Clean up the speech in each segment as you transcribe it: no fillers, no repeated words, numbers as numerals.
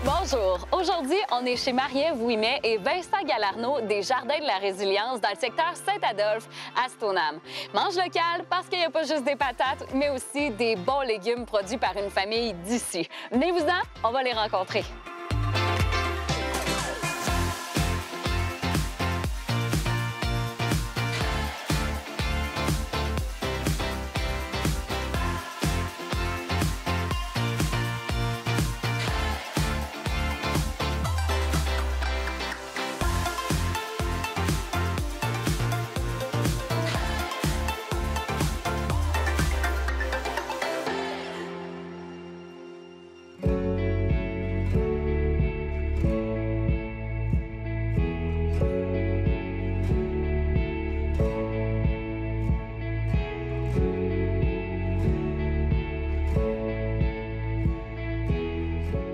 Bonjour. Aujourd'hui, on est chez Marie-Ève Ouimet et Vincent Galarneau des Jardins de la Résilience dans le secteur Saint-Adolphe à Stoneham. Mange local parce qu'il n'y a pas juste des patates, mais aussi des bons légumes produits par une famille d'ici. Venez-vous-en, on va les rencontrer.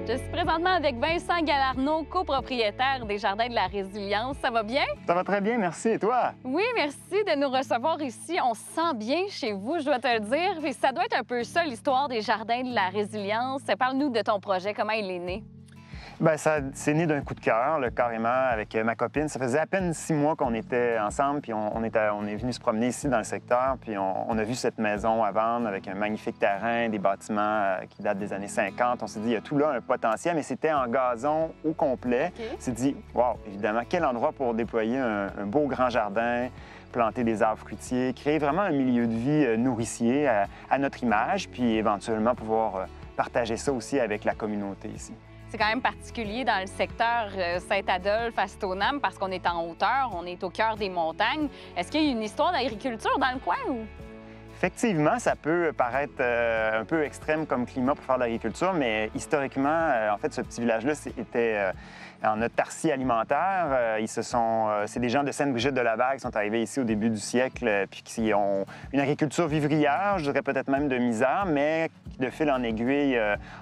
Je suis présentement avec Vincent Galarneau, copropriétaire des Jardins de la Résilience. Ça va bien? Ça va très bien, merci. Et toi? Oui, merci de nous recevoir ici. On se sent bien chez vous, je dois te le dire. Puis ça doit être un peu ça, l'histoire des Jardins de la Résilience. Parle-nous de ton projet, comment il est né? Bien, c'est né d'un coup de cœur, là, carrément, avec ma copine. Ça faisait à peine 6 mois qu'on était ensemble, puis on est venu se promener ici dans le secteur, puis on a vu cette maison à vendre avec un magnifique terrain, des bâtiments qui datent des années 50. On s'est dit, il y a tout là un potentiel, mais c'était en gazon au complet. Okay. On s'est dit, wow, évidemment, quel endroit pour déployer un beau grand jardin, planter des arbres fruitiers, créer vraiment un milieu de vie nourricier à notre image, puis éventuellement pouvoir partager ça aussi avec la communauté ici. C'est quand même particulier dans le secteur Saint-Adolphe à Stoneham parce qu'on est en hauteur, on est au cœur des montagnes. Est-ce qu'il y a une histoire d'agriculture dans le coin ou? Effectivement, ça peut paraître un peu extrême comme climat pour faire de l'agriculture, mais historiquement, en fait, ce petit village-là était en autarcie alimentaire. C'est des gens de Sainte-Brigitte-de-la-Bague qui sont arrivés ici au début du siècle, puis qui ont une agriculture vivrière, je dirais peut-être même de misère, mais qui, de fil en aiguille,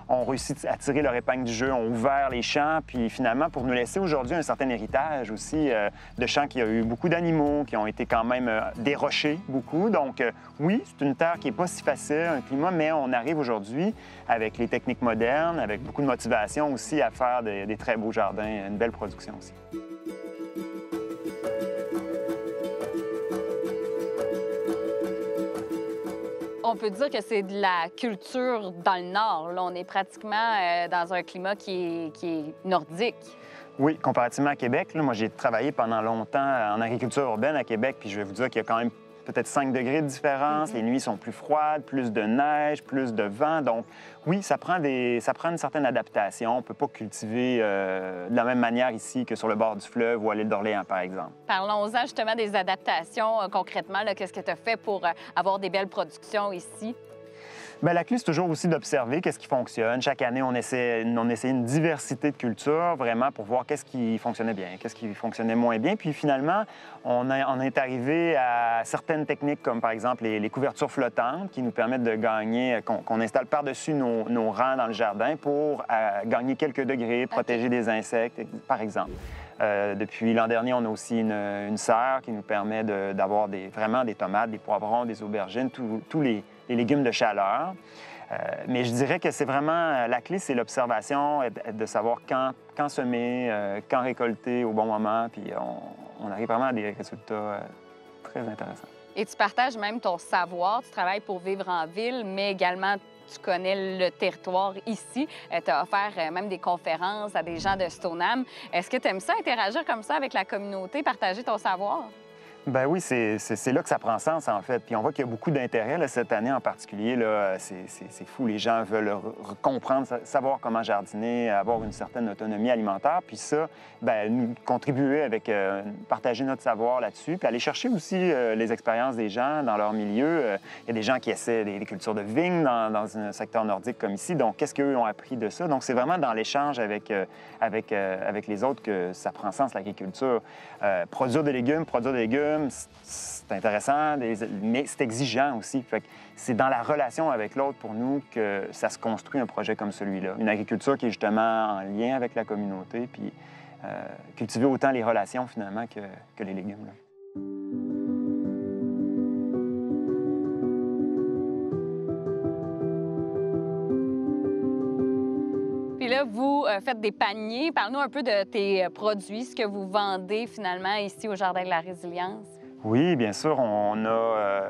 ont réussi à tirer leur épingle du jeu, ont ouvert les champs, puis finalement, pour nous laisser aujourd'hui un certain héritage aussi de champs qui ont eu beaucoup d'animaux, qui ont été quand même dérochés beaucoup. Donc, oui, c'est une terre qui n'est pas si facile, un climat, mais on arrive aujourd'hui avec les techniques modernes, avec beaucoup de motivation aussi à faire des très beaux jardins, une belle production aussi. On peut dire que c'est de la culture dans le nord. Là, on est pratiquement dans un climat qui est nordique. Oui, comparativement à Québec. Là, moi, j'ai travaillé pendant longtemps en agriculture urbaine à Québec, puis je vais vous dire qu'il y a quand même peut-être 5 degrés de différence. Les nuits sont plus froides, plus de neige, plus de vent. Donc, oui, ça prend une certaine adaptation. On ne peut pas cultiver de la même manière ici que sur le bord du fleuve ou à l'île d'Orléans, par exemple. Parlons-en justement des adaptations concrètement. Qu'est-ce que tu as fait pour avoir des belles productions ici? Bien, la clé, c'est toujours aussi d'observer qu'est-ce qui fonctionne. Chaque année, on essaie une diversité de cultures, vraiment, pour voir qu'est-ce qui fonctionnait bien, qu'est-ce qui fonctionnait moins bien. Puis finalement, on est arrivé à certaines techniques, comme par exemple les couvertures flottantes, qui nous permettent de gagner, qu'on installe par-dessus nos rangs dans le jardin pour gagner quelques degrés, protéger des insectes, par exemple. Depuis l'an dernier, on a aussi une serre qui nous permet d'avoir vraiment des tomates, des poivrons, des aubergines, tous les légumes de chaleur. Mais je dirais que c'est vraiment la clé, c'est l'observation, de savoir quand semer, quand récolter au bon moment, puis on arrive vraiment à des résultats très intéressants. Et tu partages même ton savoir. Tu travailles pour vivre en ville, mais également tu connais le territoire ici. Tu as offert même des conférences à des gens de Stoneham. Est-ce que tu aimes ça, interagir comme ça avec la communauté, partager ton savoir? Ben oui, c'est là que ça prend sens, en fait. Puis on voit qu'il y a beaucoup d'intérêt là, cette année en particulier. C'est fou. Les gens veulent comprendre, savoir comment jardiner, avoir une certaine autonomie alimentaire. Puis ça, ben, nous contribuer avec partager notre savoir là-dessus. Puis aller chercher aussi les expériences des gens dans leur milieu. Il y a des gens qui essaient des cultures de vignes dans un secteur nordique comme ici. Donc, qu'est-ce qu'eux ont appris de ça? Donc, c'est vraiment dans l'échange avec les autres que ça prend sens, l'agriculture. Produire des légumes, c'est intéressant, mais c'est exigeant aussi. Fait que c'est dans la relation avec l'autre, pour nous, que ça se construit un projet comme celui-là. Une agriculture qui est justement en lien avec la communauté, puis cultiver autant les relations, finalement, que les légumes, là. Puis là, vous faites des paniers. Parle-nous un peu de tes produits, ce que vous vendez finalement ici au Jardin de la Résilience. Oui, bien sûr,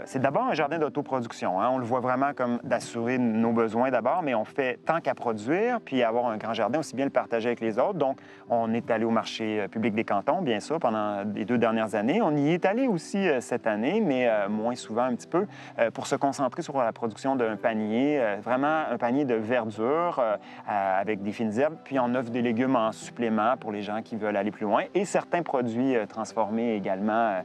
c'est d'abord un jardin d'autoproduction. Hein. On le voit vraiment comme d'assurer nos besoins d'abord, mais on fait tant qu'à produire, puis avoir un grand jardin, aussi bien le partager avec les autres. Donc, on est allé au marché public des cantons, bien sûr, pendant les 2 dernières années. On y est allé aussi cette année, mais moins souvent un petit peu, pour se concentrer sur la production d'un panier, vraiment un panier de verdure avec des fines herbes, puis on offre des légumes en supplément pour les gens qui veulent aller plus loin, et certains produits transformés également,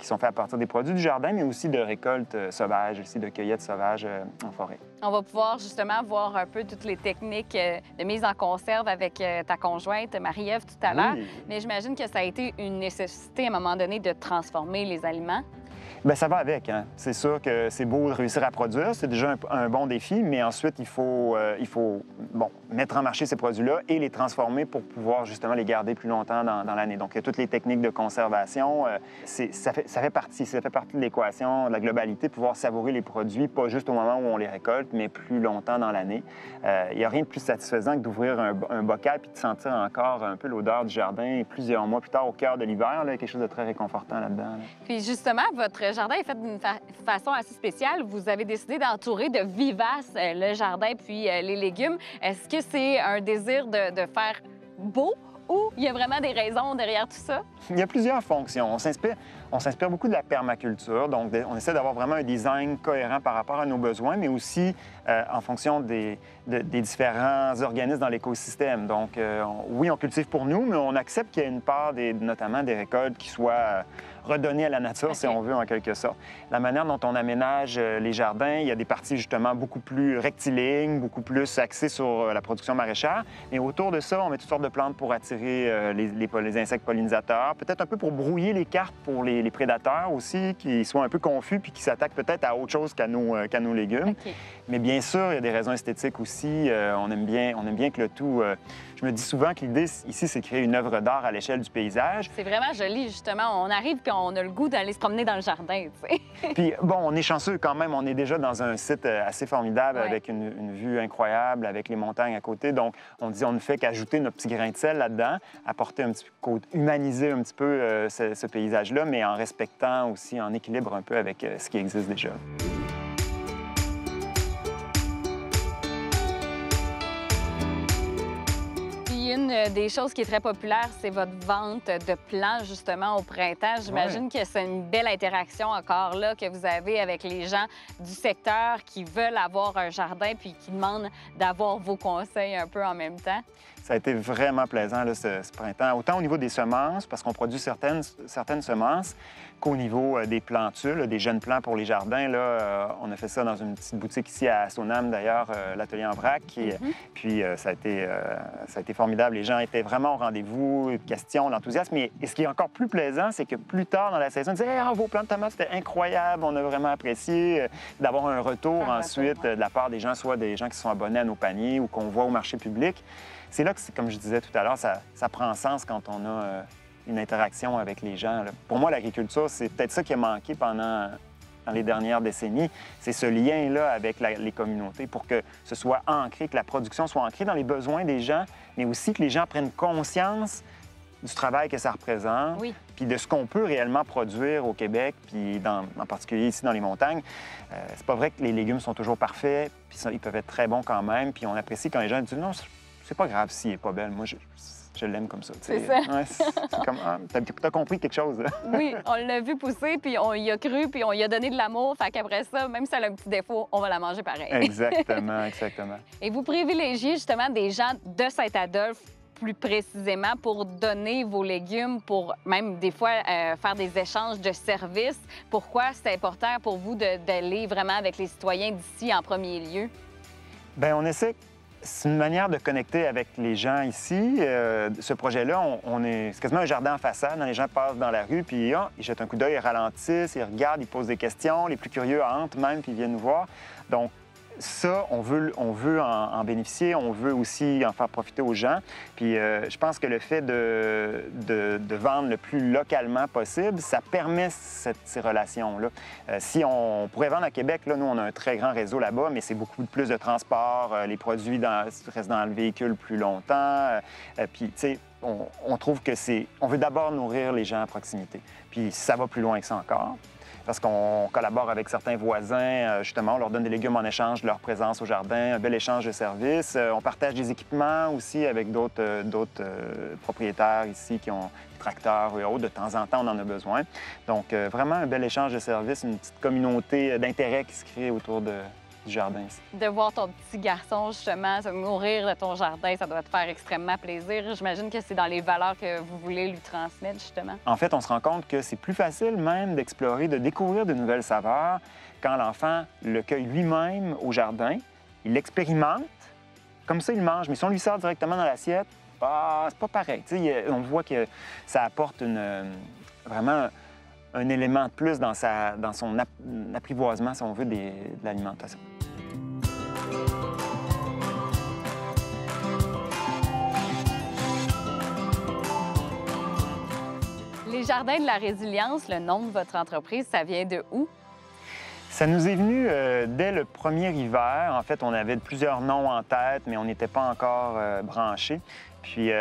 qui sont faits à partir des produits du jardin, mais aussi de récoltes sauvages, aussi de cueillettes sauvages en forêt. On va pouvoir justement voir un peu toutes les techniques de mise en conserve avec ta conjointe, Marie-Ève, tout à l'heure. Mais j'imagine que ça a été une nécessité à un moment donné de transformer les aliments. Bien, ça va avec. Hein? C'est sûr que c'est beau de réussir à produire, c'est déjà un bon défi, mais ensuite, il faut mettre en marché ces produits-là et les transformer pour pouvoir justement les garder plus longtemps dans l'année. Donc, il y a toutes les techniques de conservation. Ça fait partie de l'équation, de la globalité, pouvoir savourer les produits, pas juste au moment où on les récolte, mais plus longtemps dans l'année. Il n'y a rien de plus satisfaisant que d'ouvrir un bocal puis de sentir encore un peu l'odeur du jardin plusieurs mois plus tard, au cœur de l'hiver. Quelque chose de très réconfortant là-dedans. Là. Puis justement, votre jardin est fait d'une façon assez spéciale. Vous avez décidé d'entourer de vivaces le jardin puis les légumes. Est-ce que c'est un désir de faire beau ou il y a vraiment des raisons derrière tout ça? Il y a plusieurs fonctions. On s'inspire beaucoup de la permaculture, donc on essaie d'avoir vraiment un design cohérent par rapport à nos besoins, mais aussi en fonction des différents organismes dans l'écosystème. Donc, oui, on cultive pour nous, mais on accepte qu'il y ait une part, notamment des récoltes, qui soient redonnées à la nature, si on veut, en quelque sorte. La manière dont on aménage les jardins, il y a des parties, justement, beaucoup plus rectilignes, beaucoup plus axées sur la production maraîchère, mais autour de ça, on met toutes sortes de plantes pour attirer les insectes pollinisateurs, peut-être un peu pour brouiller les cartes pour les prédateurs aussi, qui soient un peu confus puis qui s'attaquent peut-être à autre chose qu'à nos légumes. Okay. Mais bien sûr, il y a des raisons esthétiques aussi. On aime bien que le tout... Je me dis souvent que l'idée ici, c'est de créer une œuvre d'art à l'échelle du paysage. C'est vraiment joli, justement. On arrive puis on a le goût d'aller se promener dans le jardin, tu sais. Puis, bon, on est chanceux quand même. On est déjà dans un site assez formidable, avec une vue incroyable, avec les montagnes à côté. Donc, on ne fait qu'ajouter notre petit grain de sel là-dedans, apporter un petit peu, humaniser un petit peu ce paysage-là, mais en respectant aussi, en équilibre un peu avec ce qui existe déjà. Une des choses qui est très populaire, c'est votre vente de plants, justement, au printemps. J'imagine que c'est une belle interaction encore là que vous avez avec les gens du secteur qui veulent avoir un jardin puis qui demandent d'avoir vos conseils un peu en même temps. Ça a été vraiment plaisant là, ce printemps, autant au niveau des semences, parce qu'on produit certaines semences, qu'au niveau des plantules, des jeunes plants pour les jardins. Là, on a fait ça dans une petite boutique ici à Stoneham, d'ailleurs, l'atelier en vrac. Puis ça a été formidable. Les gens étaient vraiment au rendez-vous, questions, l'enthousiasme. Et ce qui est encore plus plaisant, c'est que plus tard dans la saison, ils disaient « vos plants de tomates, c'était incroyable, on a vraiment apprécié d'avoir un retour ensuite de la part des gens, soit des gens qui sont abonnés à nos paniers ou qu'on voit au marché public. C'est là que, comme je disais tout à l'heure, ça prend sens quand on a une interaction avec les gens. Là. Pour moi, l'agriculture, c'est peut-être ça qui a manqué dans les dernières décennies. C'est ce lien-là avec les communautés pour que ce soit ancré, que la production soit ancrée dans les besoins des gens, mais aussi que les gens prennent conscience du travail que ça représente, puis de ce qu'on peut réellement produire au Québec, puis en particulier ici dans les montagnes. C'est pas vrai que les légumes sont toujours parfaits, puis ils peuvent être très bons quand même, puis on apprécie quand les gens disent « Non, c'est pas grave s'il est pas belle. Moi, je l'aime comme ça. » C'est ça. Ouais, c'est comme, t'as compris quelque chose. Là. Oui, on l'a vu pousser, puis on y a cru, puis on y a donné de l'amour. Fait qu'après ça, même si elle a un petit défaut, on va la manger pareil. Exactement, exactement. Et vous privilégiez justement des gens de Saint-Adolphe plus précisément pour donner vos légumes, pour même des fois faire des échanges de services. Pourquoi c'est important pour vous d'aller vraiment avec les citoyens d'ici en premier lieu? Bien, on essaie... C'est une manière de connecter avec les gens ici. Ce projet-là, c'est quasiment un jardin en façade. Les gens passent dans la rue, puis ils jettent un coup d'œil, ils ralentissent, ils regardent, ils posent des questions. Les plus curieux entrent même, puis ils viennent nous voir. Donc, ça, on veut en bénéficier, on veut aussi en faire profiter aux gens. Puis je pense que le fait de vendre le plus localement possible, ça permet ces relations-là. Si on pourrait vendre à Québec, là, nous, on a un très grand réseau là-bas, mais c'est beaucoup plus de transport, les produits restent dans le véhicule plus longtemps. Puis, tu sais, on trouve que on veut d'abord nourrir les gens à proximité. Puis ça va plus loin que ça encore. Parce qu'on collabore avec certains voisins, justement, on leur donne des légumes en échange de leur présence au jardin, un bel échange de services. On partage des équipements aussi avec d'autres propriétaires ici qui ont des tracteurs et autres. De temps en temps, on en a besoin. Donc, vraiment un bel échange de services, une petite communauté d'intérêt qui se crée autour du jardin ici. De voir ton petit garçon, justement, se nourrir de ton jardin, ça doit te faire extrêmement plaisir. J'imagine que c'est dans les valeurs que vous voulez lui transmettre, justement. En fait, on se rend compte que c'est plus facile même d'explorer, de découvrir de nouvelles saveurs quand l'enfant le cueille lui-même au jardin, il l'expérimente, comme ça il mange. Mais si on lui sort directement dans l'assiette, c'est pas pareil. On voit que ça apporte vraiment un élément de plus dans son apprivoisement, si on veut, de l'alimentation. Les Jardins de la résilience, le nom de votre entreprise, ça vient de où? Ça nous est venu dès le premier hiver. En fait, on avait plusieurs noms en tête, mais on n'était pas encore branchés. Puis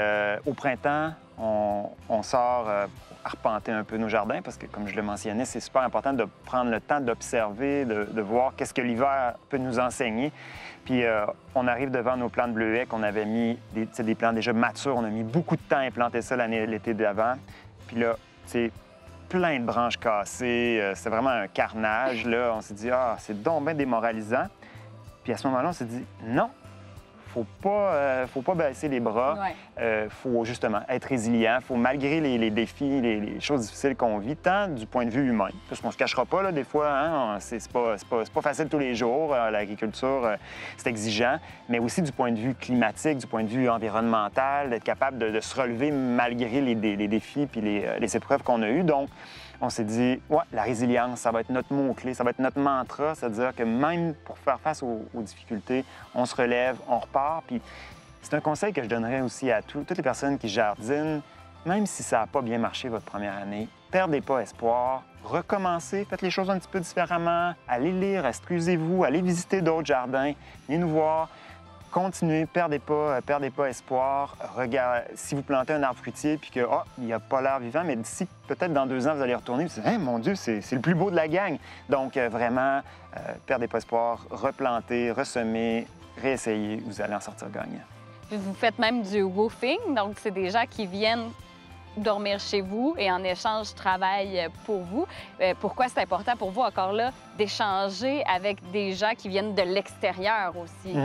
au printemps, on sort arpenter un peu nos jardins parce que, comme je le mentionnais, c'est super important de prendre le temps d'observer, de voir qu'est-ce que l'hiver peut nous enseigner. Puis on arrive devant nos plants de bleuets qu'on avait mis, des plants déjà matures. On a mis beaucoup de temps à implanter ça l'été d'avant. Puis là, c'est plein de branches cassées. C'est vraiment un carnage. Là, on s'est dit, c'est donc bien démoralisant. Puis à ce moment-là, on s'est dit, non, faut pas baisser les bras. Faut justement être résilient. Faut, malgré les défis, les choses difficiles qu'on vit, tant du point de vue humain, parce qu'on se cachera pas, là, des fois, hein, c'est pas facile tous les jours. L'agriculture, c'est exigeant, mais aussi du point de vue climatique, du point de vue environnemental, d'être capable de se relever malgré les défis puis les épreuves qu'on a eues. Donc, on s'est dit, la résilience, ça va être notre mot-clé, ça va être notre mantra, c'est-à-dire que même pour faire face aux difficultés, on se relève, on repart. Puis c'est un conseil que je donnerais aussi à toutes les personnes qui jardinent, même si ça n'a pas bien marché votre première année, perdez pas espoir, recommencez, faites les choses un petit peu différemment, allez lire, excusez-vous, allez visiter d'autres jardins, venez nous voir. Continuez, perdez pas espoir. Regardez, si vous plantez un arbre fruitier puis que il n'a pas l'air vivant, mais d'ici peut-être dans 2 ans, vous allez retourner et vous dites, mon Dieu, c'est le plus beau de la gang. Donc vraiment, perdez pas espoir, replantez, ressemez, réessayez, vous allez en sortir gagnant. Vous faites même du woofing, donc c'est des gens qui viennent dormir chez vous et en échange travaillent pour vous. Pourquoi c'est important pour vous, encore là, d'échanger avec des gens qui viennent de l'extérieur aussi?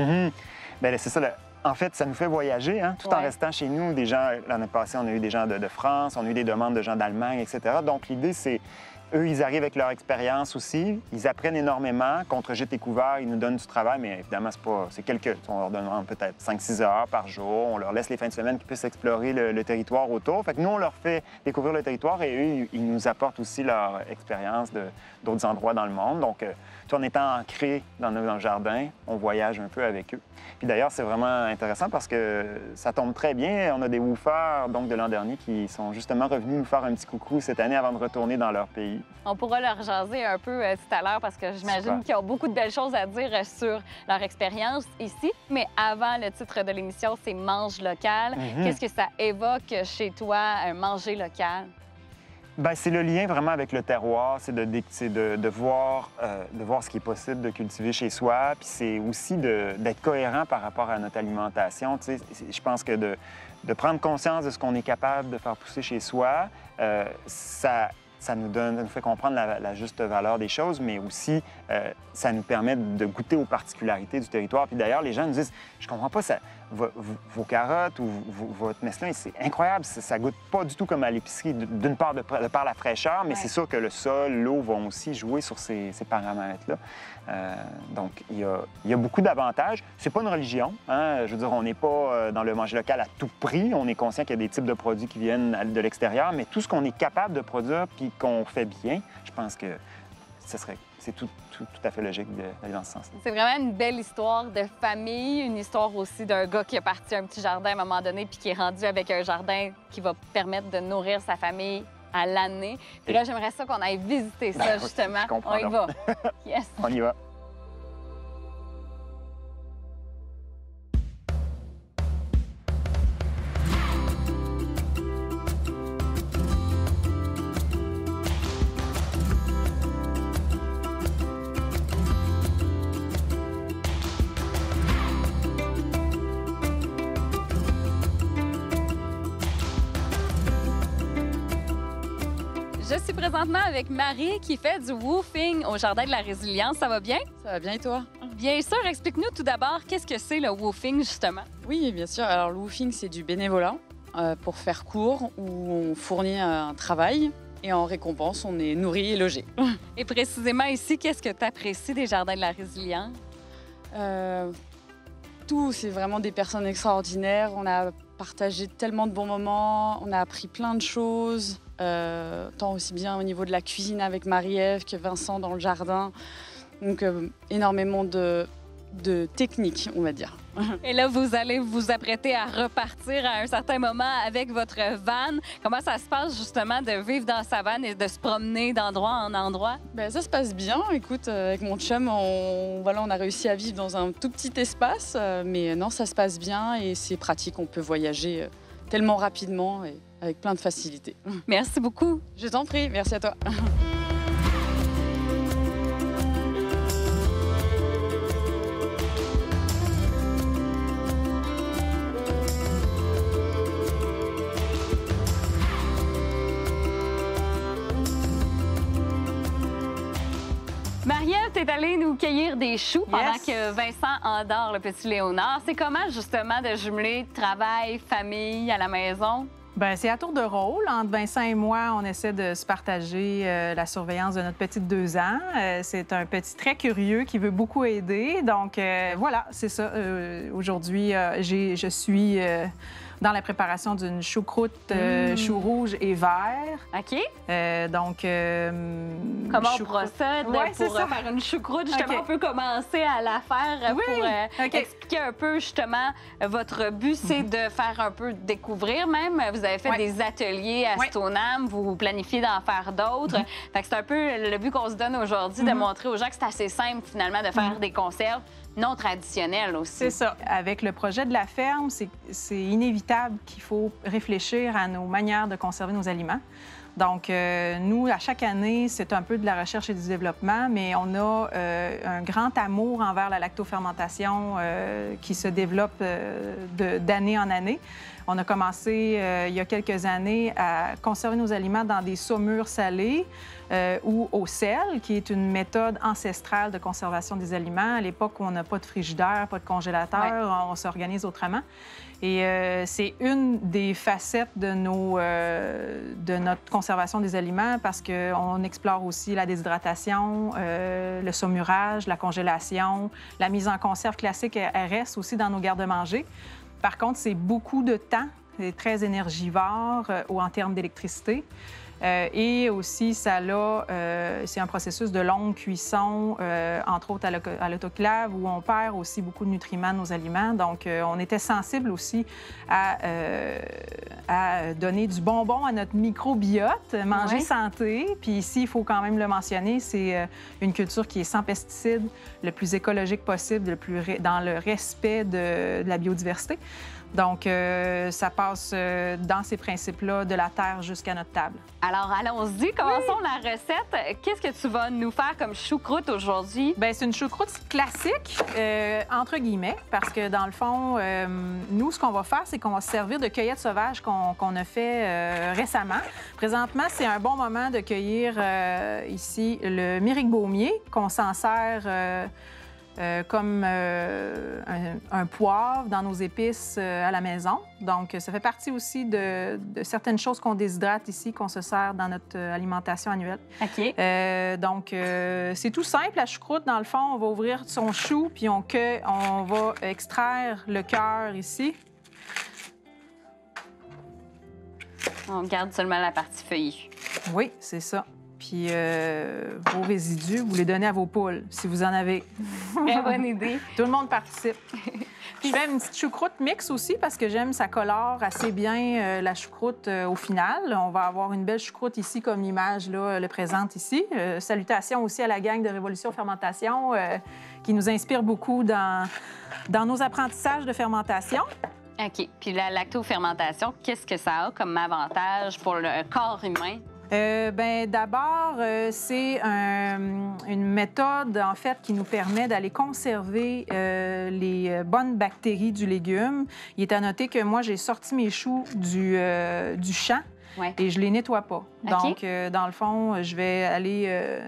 Bien, c'est ça. En fait, ça nous fait voyager, hein, tout en restant chez nous. Des gens, l'année passée, on a eu des gens de France, on a eu des demandes de gens d'Allemagne, etc. Donc, l'idée, c'est eux, ils arrivent avec leur expérience aussi. Ils apprennent énormément. Contre gîte et couvert, ils nous donnent du travail, mais évidemment, c'est quelques... On leur donne peut-être 5-6 heures par jour. On leur laisse les fins de semaine qu'ils puissent explorer le territoire autour. Fait que nous, on leur fait découvrir le territoire et eux, ils nous apportent aussi leur expérience d'autres endroits dans le monde. Donc, en étant ancrés dans nos jardins, on voyage un peu avec eux. Puis d'ailleurs, c'est vraiment intéressant parce que ça tombe très bien. On a des woofers donc, de l'an dernier qui sont justement revenus nous faire un petit coucou cette année avant de retourner dans leur pays. On pourra leur jaser un peu tout à l'heure parce que j'imagine qu'ils ont beaucoup de belles choses à dire sur leur expérience ici. Mais avant, le titre de l'émission, c'est Mange local. Qu'est-ce que ça évoque chez toi, un manger local? Bien, c'est le lien vraiment avec le terroir, c'est de voir ce qui est possible de cultiver chez soi, puis c'est aussi d'être cohérent par rapport à notre alimentation. Tu sais, je pense que de prendre conscience de ce qu'on est capable de faire pousser chez soi, ça nous fait comprendre la juste valeur des choses, mais aussi ça nous permet de goûter aux particularités du territoire. Puis d'ailleurs, les gens nous disent, je comprends pas ça. Vos carottes ou votre mesclun, c'est incroyable, ça goûte pas du tout comme à l'épicerie, d'une part de par la fraîcheur, mais c'est sûr que le sol, l'eau vont aussi jouer sur ces paramètres-là. Donc, il y a beaucoup d'avantages. C'est pas une religion, hein? Je veux dire, on n'est pas dans le manger local à tout prix. On est conscient qu'il y a des types de produits qui viennent de l'extérieur, mais tout ce qu'on est capable de produire puis qu'on fait bien, je pense que c'est tout à fait logique d'aller dans ce sens. C'est vraiment une belle histoire de famille, une histoire aussi d'un gars qui a parti un petit jardin à un moment donné puis qui est rendu avec un jardin qui va permettre de nourrir sa famille à l'année. Puis là, j'aimerais ça qu'on aille visiter ça, justement. Je comprends. On y va. Yes. On y va. Je suis présentement avec Marie qui fait du woofing au Jardin de la Résilience. Ça va bien? Ça va bien et toi? Bien sûr. Explique-nous tout d'abord, qu'est-ce que c'est le woofing, justement? Oui, bien sûr. Alors, le woofing, c'est du bénévolat, pour faire court, où on fournit un travail et en récompense, on est nourri et logé. Et précisément ici, qu'est-ce que tu apprécies des Jardins de la Résilience? Tout, c'est vraiment des personnes extraordinaires. On a partagé tellement de bons moments, on a appris plein de choses, tant aussi bien au niveau de la cuisine avec Marie-Ève que Vincent dans le jardin. Donc, énormément de techniques, on va dire. Et là, vous allez vous apprêter à repartir à un certain moment avec votre van. Comment ça se passe, justement, de vivre dans sa van et de se promener d'endroit en endroit? Ben, ça se passe bien. Écoute, avec mon chum, on a réussi à vivre dans un tout petit espace. Mais non, ça se passe bien et c'est pratique. On peut voyager tellement rapidement et avec plein de facilité. Merci beaucoup. Je t'en prie. Merci à toi. Marie-Ève, t'es allée nous cueillir des choux pendant Yes. que Vincent endort le petit Léonard. C'est comment, justement, de jumeler travail, famille à la maison? Bien, c'est à tour de rôle. Entre Vincent et moi, on essaie de se partager la surveillance de notre petite 2 ans. C'est un petit très curieux qui veut beaucoup aider. Donc, voilà, c'est ça. Aujourd'hui, je suis dans la préparation d'une choucroute choux rouge et vert. OK. Donc, Comment on choucroute. procède Ouais, c'est pour ça. faire une choucroute? Justement, OK. on peut commencer à la faire Oui, pour OK. expliquer un peu, justement, votre but, c'est de faire un peu découvrir même. Vous avez fait Ouais. des ateliers à Ouais. Stoneham, vous planifiez d'en faire d'autres. Fait que c'est un peu le but qu'on se donne aujourd'hui, de montrer aux gens que c'est assez simple, finalement, de faire des conserves non traditionnelles aussi. C'est ça. Avec le projet de la ferme, c'est inévitable qu'il faut réfléchir à nos manières de conserver nos aliments. Donc, nous, à chaque année, c'est un peu de la recherche et du développement, mais on a un grand amour envers la lactofermentation qui se développe d'année en année. On a commencé, il y a quelques années, à conserver nos aliments dans des saumures salées ou au sel, qui est une méthode ancestrale de conservation des aliments. À l'époque où on n'a pas de frigidaire, pas de congélateur, on s'organise autrement. Et c'est une des facettes de notre conservation des aliments parce qu'on explore aussi la déshydratation, le saumurage, la congélation, la mise en conserve classique, elle reste aussi dans nos garde-manger. Par contre, c'est beaucoup de temps, c'est très énergivore en termes d'électricité. Et aussi, c'est un processus de longue cuisson, entre autres à l'autoclave, où on perd aussi beaucoup de nutriments de nos aliments. Donc, on était sensible aussi à donner du bonbon à notre microbiote, manger santé. Puis ici, il faut quand même le mentionner, c'est une culture qui est sans pesticides, le plus écologique possible, dans le respect de la biodiversité. Donc, ça passe dans ces principes-là de la terre jusqu'à notre table. Alors, allons-y, commençons la recette. Qu'est-ce que tu vas nous faire comme choucroute aujourd'hui? Bien, c'est une choucroute classique, entre guillemets, parce que dans le fond, nous, ce qu'on va faire, c'est qu'on va se servir de cueillettes sauvages qu'on a fait récemment. Présentement, c'est un bon moment de cueillir ici le myrrique-baumier, qu'on s'en sert comme un poivre dans nos épices à la maison. Donc, ça fait partie aussi de certaines choses qu'on déshydrate ici, qu'on se sert dans notre alimentation annuelle. OK. Donc, c'est tout simple, la choucroute. Dans le fond, on va ouvrir son chou, puis on va extraire le cœur ici. On garde seulement la partie feuillue. Oui, c'est ça. puis vos résidus, vous les donnez à vos poules, si vous en avez. Très bonne idée. Tout le monde participe. Je fais une petite choucroute mix aussi parce que j'aime, ça colore assez bien la choucroute au final. On va avoir une belle choucroute ici, comme l'image là, le présente ici. Salutations aussi à la gang de Révolution Fermentation qui nous inspire beaucoup dans nos apprentissages de fermentation. OK. Puis la lactofermentation, qu'est-ce que ça a comme avantage pour le corps humain? D'abord, c'est une méthode, en fait, qui nous permet d'aller conserver les bonnes bactéries du légume. Il est à noter que moi, j'ai sorti mes choux du champ. Ouais. Et je les nettoie pas. Donc, dans le fond, je vais aller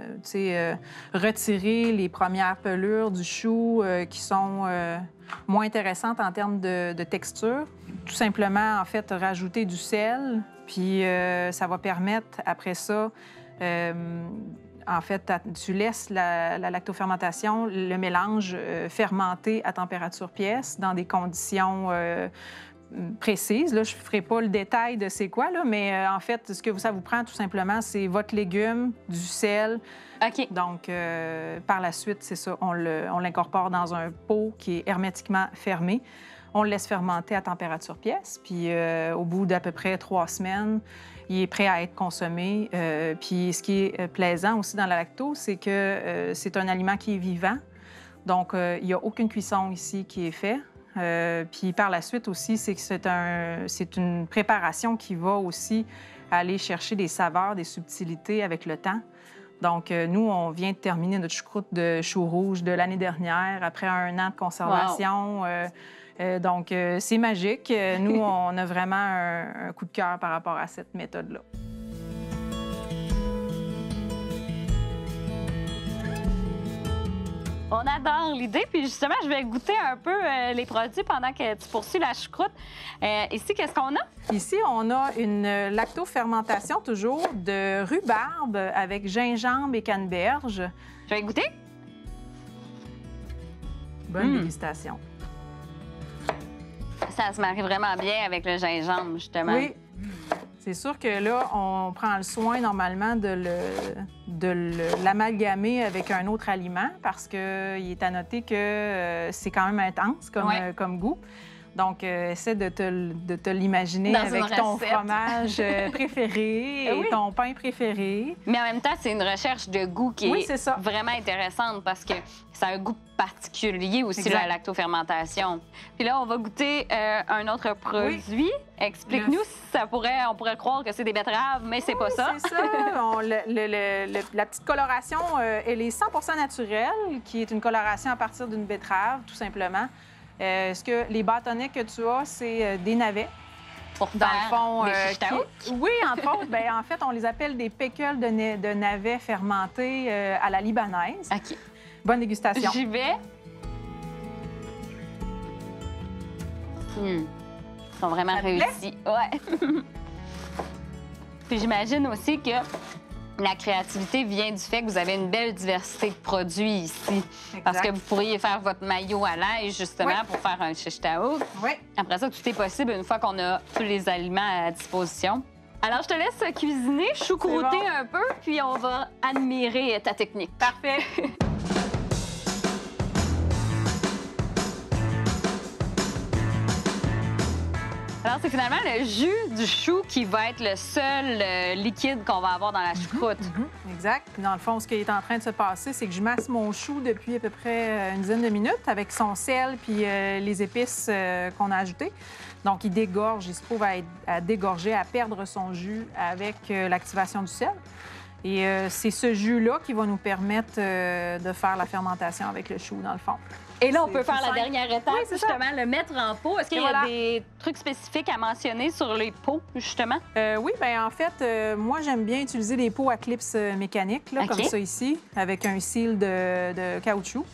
retirer les premières pelures du chou qui sont moins intéressantes en termes de texture. Tout simplement, en fait, rajouter du sel, puis ça va permettre, après ça, en fait, tu laisses la lactofermentation, le mélange fermenté à température pièce dans des conditions précise. Là, je ne ferai pas le détail de c'est quoi, là, mais en fait, ce que ça vous prend tout simplement, c'est votre légume, du sel. OK. Donc, par la suite, c'est ça, on l'incorpore dans un pot qui est hermétiquement fermé. On le laisse fermenter à température pièce, puis au bout d'à peu près 3 semaines, il est prêt à être consommé. Puis ce qui est plaisant aussi dans la lacto, c'est que c'est un aliment qui est vivant. Donc, il n'y a aucune cuisson ici qui est faite. Puis par la suite aussi, c'est que c'est une préparation qui va aussi aller chercher des saveurs, des subtilités avec le temps. Donc, nous, on vient de terminer notre choucroute de chou rouge de l'année dernière, après 1 an de conservation. Wow. Donc, c'est magique. Nous, on a vraiment un coup de cœur par rapport à cette méthode-là. On adore l'idée. Puis justement, je vais goûter un peu les produits pendant que tu poursuis la choucroute. Ici, qu'est-ce qu'on a? Ici, on a une lactofermentation toujours de rhubarbe avec gingembre et canneberge. Je vais goûter. Bonne dégustation. Ça se marie vraiment bien avec le gingembre, justement. Oui. C'est sûr que là, on prend le soin normalement de l'amalgamer avec un autre aliment parce qu'il est à noter que c'est quand même intense comme goût. Donc, essaie de te l'imaginer avec ton fromage préféré et ton pain préféré. Mais en même temps, c'est une recherche de goût qui est vraiment intéressante parce que ça a un goût particulier aussi, la lactofermentation. Puis là, on va goûter un autre produit. Oui. Explique-nous si on pourrait croire que c'est des betteraves, mais c'est pas ça. C'est ça. La petite coloration, elle est 100 naturelle, qui est une coloration à partir d'une betterave, tout simplement. Est-ce que les bâtonnets que tu as, c'est des navets? Pour faire des chichtaouk? Oui, entre autres. En fait, on les appelle des pécules de navets fermentés à la libanaise. OK. Bonne dégustation. J'y vais. Ils sont vraiment réussis. Ouais. Puis j'imagine aussi que la créativité vient du fait que vous avez une belle diversité de produits ici. Exact. Parce que vous pourriez faire votre maillot à l'ail, justement, pour faire un chichtaouk. Oui. Après ça, tout est possible une fois qu'on a tous les aliments à disposition. Alors, je te laisse cuisiner, choucrouter un peu, puis on va admirer ta technique. Parfait. Alors, c'est finalement le jus du chou qui va être le seul liquide qu'on va avoir dans la choucroute. Exact. Puis dans le fond, ce qui est en train de se passer, c'est que je masse mon chou depuis à peu près une dizaine de minutes avec son sel puis les épices qu'on a ajoutées. Donc, il dégorge, il se trouve à dégorger, à perdre son jus avec l'activation du sel. Et c'est ce jus-là qui va nous permettre de faire la fermentation avec le chou, dans le fond. Et là, on peut faire la dernière étape, justement, le mettre en pot. Est-ce qu'il y a des trucs spécifiques à mentionner sur les pots, justement? Oui, bien en fait, moi, j'aime bien utiliser des pots à clips mécaniques, là, comme ça ici, avec un seal de caoutchouc.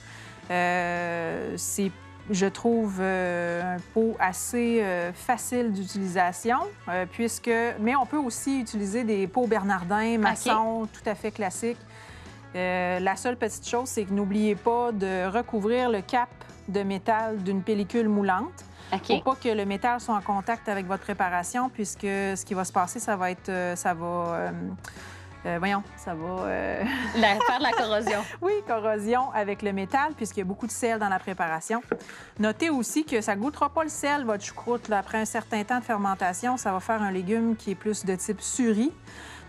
C'est, je trouve, un pot assez facile d'utilisation, mais on peut aussi utiliser des pots Bernardin, maçon, tout à fait classiques. La seule petite chose, c'est que n'oubliez pas de recouvrir le cap de métal d'une pellicule moulante pour pas que le métal soit en contact avec votre préparation, puisque ce qui va se passer, ça va Voyons, ça va... Faire de la corrosion. Oui, corrosion avec le métal, puisqu'il y a beaucoup de sel dans la préparation. Notez aussi que ça ne goûtera pas le sel, votre choucroute. Là. Après un certain temps de fermentation, ça va faire un légume qui est plus de type suri.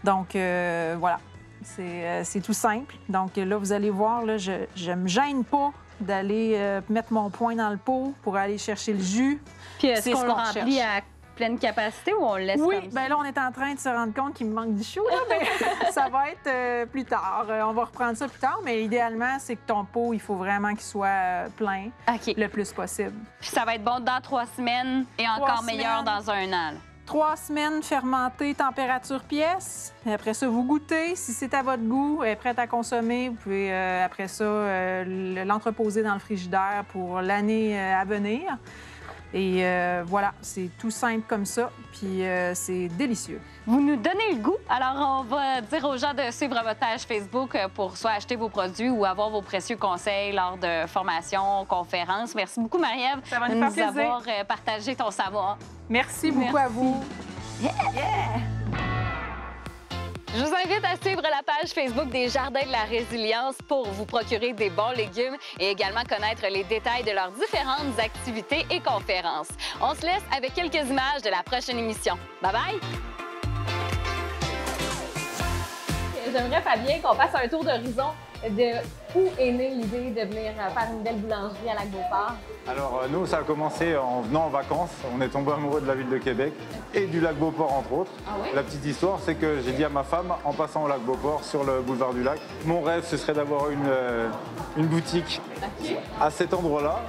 Donc, voilà, c'est tout simple. Donc là, vous allez voir, là, je ne me gêne pas d'aller mettre mon poing dans le pot pour aller chercher le jus. Puis est-ce qu'on le recherche. remplit à pleine capacité ou on le laisse Oui, comme ça? bien là, on est en train de se rendre compte qu'il me manque du chou, là, mais ça va être plus tard. On va reprendre ça plus tard, mais idéalement, c'est que ton pot, il faut vraiment qu'il soit plein OK. le plus possible. Puis ça va être bon dans 3 semaines et encore meilleur dans un an. Là. 3 semaines fermentées, température pièce. Après ça, vous goûtez. Si c'est à votre goût, elle est prête à consommer, vous pouvez, après ça, l'entreposer dans le frigidaire pour l'année à venir. Et voilà, c'est tout simple comme ça, puis c'est délicieux. Vous nous donnez le goût. Alors, on va dire aux gens de suivre votre page Facebook pour soit acheter vos produits ou avoir vos précieux conseils lors de formations, conférences. Merci beaucoup, Marie-Ève, Ça va de nous nous faire plaisir. avoir partagé ton savoir. Merci beaucoup à vous. Je vous invite à suivre la page Facebook des Jardins de la Résilience pour vous procurer des bons légumes et également connaître les détails de leurs différentes activités et conférences. On se laisse avec quelques images de la prochaine émission. Bye-bye! J'aimerais, Fabien, qu'on fasse un tour d'horizon de où est née l'idée de venir faire une belle boulangerie à Lac-Beauport. Alors nous, ça a commencé en venant en vacances. On est tombé amoureux de la ville de Québec et du lac Beauport, entre autres. Ah oui? La petite histoire, c'est que j'ai dit à ma femme, en passant au lac Beauport, sur le boulevard du lac, mon rêve, ce serait d'avoir une boutique à cet endroit-là.